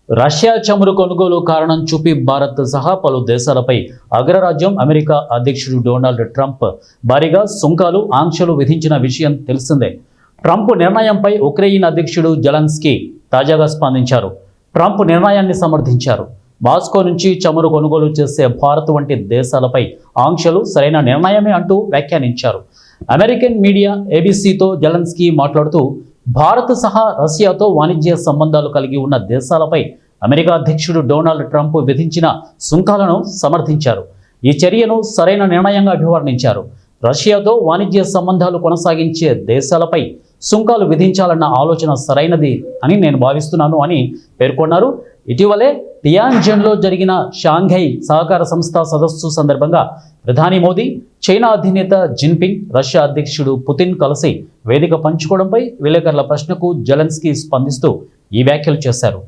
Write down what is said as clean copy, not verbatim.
Russia చమురు కొనుగోలు కారణం చూపి భారత్ సహా పలు దేశాలపై అగ్రరాజ్యం అమెరికా అధ్యక్షుడు డొనాల్డ్ ట్రంప్ భారీగా సుంకాలు ఆంక్షలు విధించిన విషయం తెలిసిందే. ట్రంప్ నిర్ణయంపై ఉక్రెయిన్ అధ్యక్షుడు జెలెన్స్కీ తాజాగా స్పందించారు. ట్రంప్ నిర్ణయాన్ని సమర్థించారు. మాస్కో నుంచి చమురు కొనుగోలు చేసే భారత్ వంటి దేశాలపై ఆంక్షలు సరైన నిర్ణయమే అంటూ వ్యాఖ్యానించారు. అమెరికన్ మీడియా ఏబీసీతో జెలెన్స్కీ మాట్లాడుతూ భారత్ సహా రష్యాతో వాణిజ్య సంబంధాలు కలిగి ఉన్న దేశాలపై అమెరికా అధ్యక్షుడు డొనాల్డ్ ట్రంప్ విధించిన సుంకాలను సమర్థించారు. ఈ చర్యను సరైన నిర్ణయంగా అభివర్ణించారు. రష్యాతో వాణిజ్య సంబంధాలు కొనసాగించే దేశాలపై సుంకాలు విధించాలన్న ఆలోచన సరైనది అని నేను భావిస్తున్నాను అని పేర్కొన్నారు. ఇటీవలే టియాన్జిన్లో జరిగిన షాంఘై సహకార సంస్థ సదస్సు సందర్భంగా ప్రధాని మోదీ, చైనా అధినేత జిన్పింగ్, రష్యా అధ్యక్షుడు పుతిన్ కలిసి వేదిక పంచుకోవడంపై విలేకరుల ప్రశ్నకు జెలెన్స్కీ స్పందిస్తూ ఈ వ్యాఖ్యలు చేశారు.